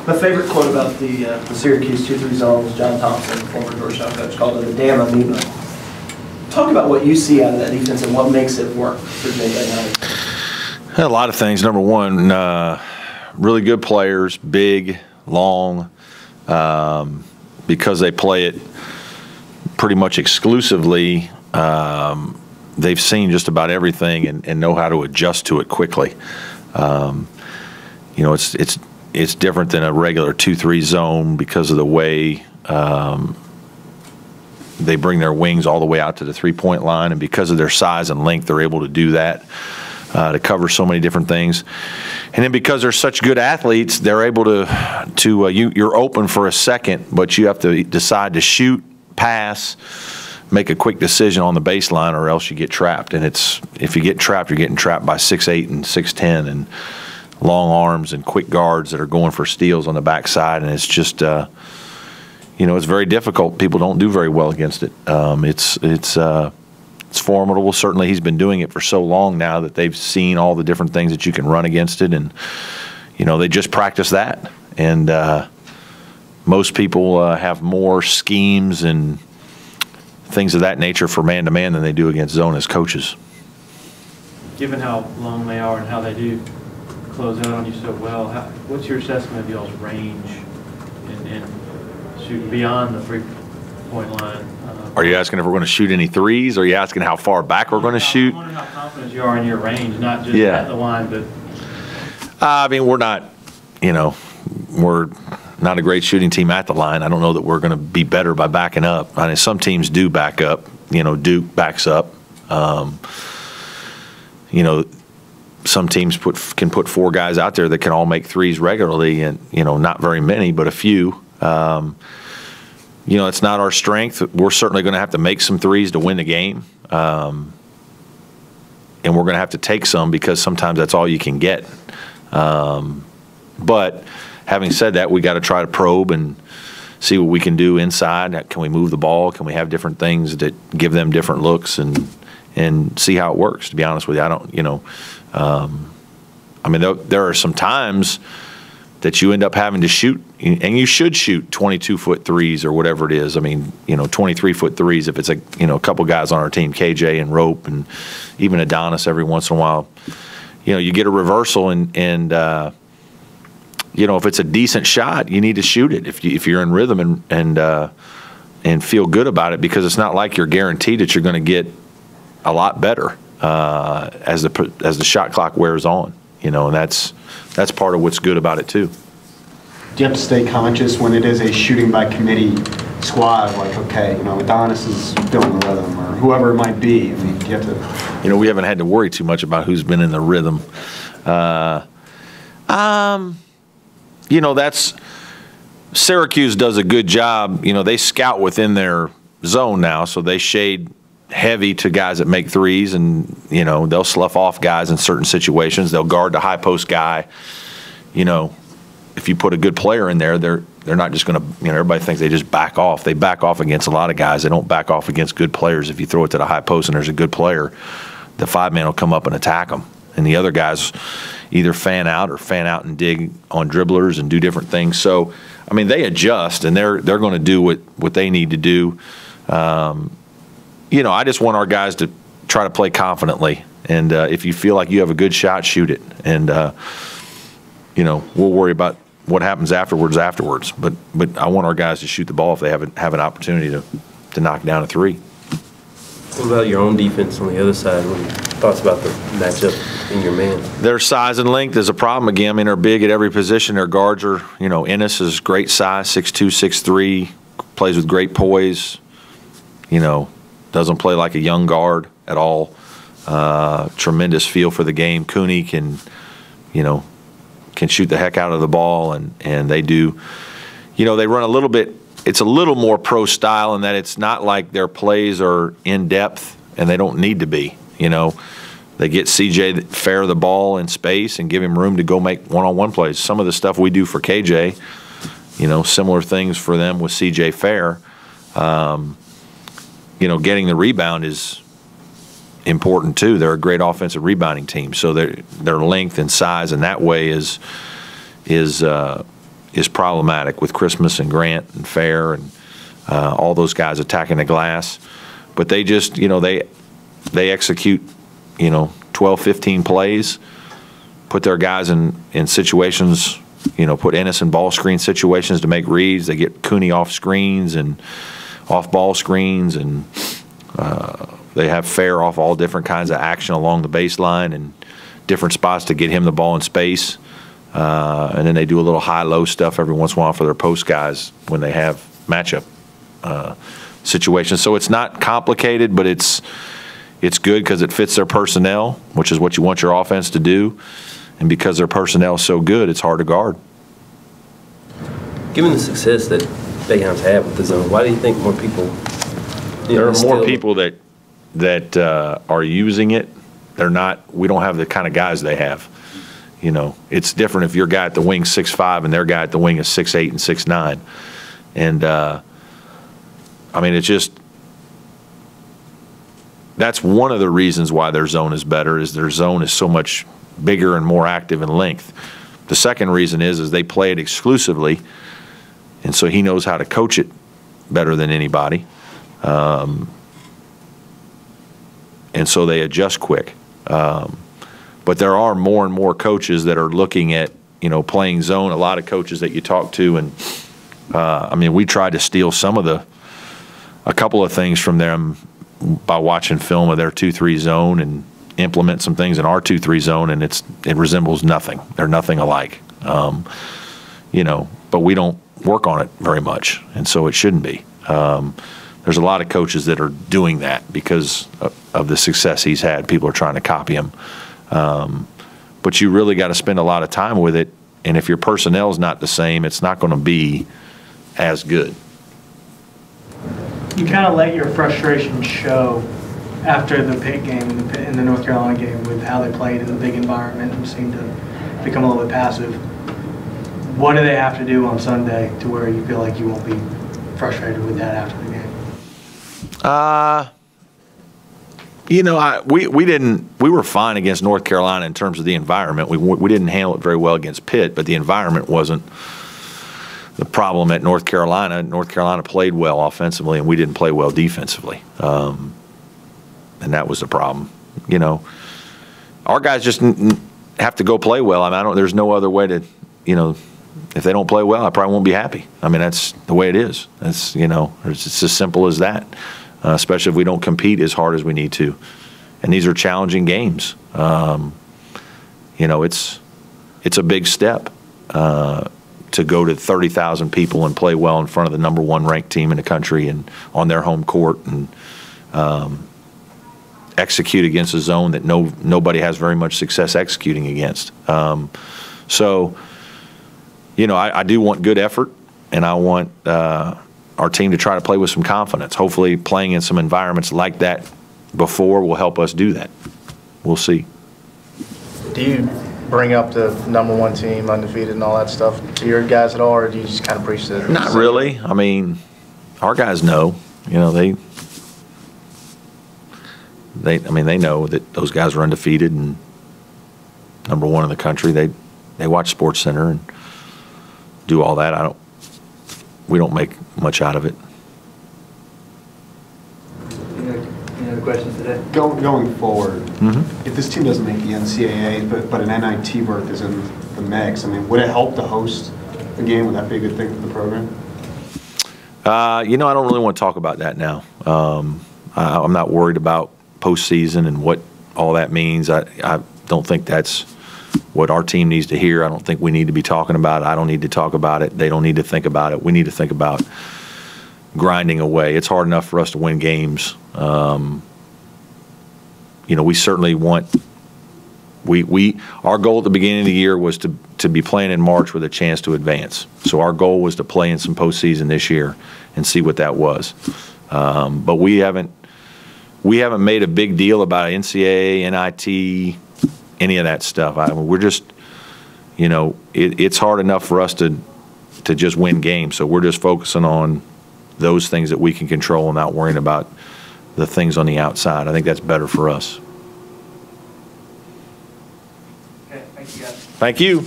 My favorite quote about the Syracuse 2-3 zone was John Thompson, former Georgetown coach, called it a damn amoeba. Talk about what you see out of that defense and what makes it work for JJ. A lot of things. Number one, really good players, big, long, because they play it pretty much exclusively. They've seen just about everything and know how to adjust to it quickly. You know, it's different than a regular 2-3 zone because of the way they bring their wings all the way out to the three-point line, and because of their size and length, they're able to do that to cover so many different things. And then because they're such good athletes, they're able to you're open for a second, but you have to decide to shoot, pass, make a quick decision on the baseline, or else you get trapped. And if you get trapped, you're getting trapped by 6'8" and 6'10" and long arms and quick guards that are going for steals on the backside, and it's just you know, it's very difficult. People don't do very well against it. It's formidable. Certainly, he's been doing it for so long now that they've seen all the different things that you can run against it, and you know, they just practice that. And most people have more schemes and things of that nature for man-to-man than they do against zone as coaches. Given how long they are and how they do close out on you so well, what's your assessment of y'all's range and shooting beyond the three-point line? Are you asking if we're going to shoot any threes? Or are you asking how far back we're going to shoot? I wonder how confident you are in your range, not just at the line, but. I mean, we're not, you know, we're not a great shooting team at the line. I don't know that we're going to be better by backing up. I mean, some teams do back up. You know, Duke backs up. You know, some teams can put 4 guys out there that can all make threes regularly, and you know, not very many, but a few. You know, it's not our strength. We're certainly going to have to make some threes to win the game, and we're going to have to take some because sometimes that's all you can get. But having said that, we got to try to probe and see what we can do inside. Can we move the ball? Can we have different things that give them different looks and see how it works? To be honest with you, I don't, you know, I mean, there are some times that you end up having to shoot, and you should shoot 22-foot threes or whatever it is. I mean, you know, 23-foot threes if it's a, you know, a couple guys on our team, KJ and Rope and even Adonis every once in a while. You know, you get a reversal and you know, if it's a decent shot, you need to shoot it if you're in rhythm and feel good about it, because it's not like you're guaranteed that you're going to get a lot better as the shot clock wears on. You know, and that's part of what's good about it too. Do you have to stay conscious when it is a shooting by committee squad? Like, okay, you know, Adonis is feeling the rhythm, or whoever it might be. I mean, do you have to? You know, we haven't had to worry too much about who's been in the rhythm. You know, Syracuse does a good job. You know, they scout within their zone now, so they shade heavy to guys that make threes, and you know, they'll slough off guys in certain situations. They'll guard the high post guy. You know, if you put a good player in there, they're not just going to, you know, everybody thinks they just back off. They back off against a lot of guys. They don't back off against good players. If you throw it to the high post and there's a good player, the 5-man will come up and attack them, and the other guys either fan out and dig on dribblers and do different things. So I mean, they adjust, and they're going to do what they need to do. You know, I just want our guys to try to play confidently, and if you feel like you have a good shot, shoot it, and you know, we'll worry about what happens afterwards. But I want our guys to shoot the ball if they have an opportunity to knock down a three. What about your own defense on the other side? What are your thoughts about the matchup in your man? Their size and length is a problem again. I mean, they're big at every position. Their guards are, you know, Ennis is great size, 6'2", 6'3", plays with great poise. You know, doesn't play like a young guard at all. Tremendous feel for the game. Cooney can, you know, can shoot the heck out of the ball, and they do. You know, they run a little bit. It's a little more pro style in that it's not like their plays are in depth, and they don't need to be. You know, they get CJ Fair the ball in space and give him room to go make one-on-one plays. Some of the stuff we do for KJ, you know, similar things for them with CJ Fair. You know, getting the rebound is important too. They're a great offensive rebounding team, so their length and size in that way is is problematic with Christmas and Grant and Fair and all those guys attacking the glass. But they just, you know, they execute, you know, 12, 15 plays, put their guys in situations, you know, put Ennis in ball screen situations to make reads. They get Cooney off screens and off ball screens, and they have Fair off all different kinds of action along the baseline and different spots to get him the ball in space. And then they do a little high-low stuff every once in a while for their post guys when they have matchup situations. So it's not complicated, but it's good because it fits their personnel, which is what you want your offense to do. And because their personnel is so good, it's hard to guard. Given the success that Bayhound's had with the zone, why do you think more people? There are more people that are using it. They're not. We don't have the kind of guys they have. You know, it's different if your guy at the wing 6'5" and their guy at the wing is 6'8" and 6'9". And I mean, it's just, that's one of the reasons why their zone is better, is their zone is so much bigger and more active in length. The second reason is they play it exclusively, and so he knows how to coach it better than anybody. And so they adjust quick. But there are more and more coaches that are looking at, you know, playing zone. A lot of coaches that you talk to, and I mean, we tried to steal a couple of things from them by watching film of their 2-3 zone and implement some things in our 2-3 zone, and it resembles nothing. They're nothing alike. You know, but we don't work on it very much, and so it shouldn't be. There's a lot of coaches that are doing that because of the success he's had. People are trying to copy him. But you really got to spend a lot of time with it, and if your personnel is not the same, it's not going to be as good. You kind of let your frustration show after the Pitt game and the North Carolina game with how they played in the big environment and seemed to become a little bit passive. What do they have to do on Sunday to where you feel like you won't be frustrated with that after the game? You know, we were fine against North Carolina in terms of the environment. We didn't handle it very well against Pitt, but the environment wasn't the problem at North Carolina. North Carolina played well offensively, and we didn't play well defensively. And that was the problem. You know, our guys just have to go play well. I mean, there's no other way to, you know, if they don't play well, I probably won't be happy. I mean, that's the way it is. That's, you know, it's as simple as that, especially if we don't compete as hard as we need to. And these are challenging games. You know, it's a big step to go to 30,000 people and play well in front of the #1 ranked team in the country and on their home court, and execute against a zone that nobody has very much success executing against. So, you know, I do want good effort, and I want our team to try to play with some confidence. Hopefully playing in some environments like that before will help us do that. We'll see. Do you bring up the #1 team, undefeated and all that stuff to your guys at all, or do you just kind of preach that? Not really. I mean, our guys know, you know, they know that those guys are undefeated and #1 in the country. They watch SportsCenter and do all that. We don't make much out of it. Any other questions today? Going forward, if this team doesn't make the NCAA, but an NIT berth is in the mix, I mean, would it help to host a game? Would that be a good thing for the program? You know, I don't really want to talk about that now. I'm not worried about postseason and what all that means. I don't think that's what our team needs to hear. I don't think we need to be talking about it. I don't need to talk about it. They don't need to think about it. We need to think about grinding away. It's hard enough for us to win games. You know, we certainly want our goal at the beginning of the year was to be playing in March with a chance to advance. So our goal was to play in some postseason this year and see what that was. But we haven't made a big deal about NCAA, NIT, any of that stuff. We're just, you know, it's hard enough for us to just win games. So we're just focusing on those things that we can control and not worrying about the things on the outside. I think that's better for us. Okay, thank you guys. Thank you.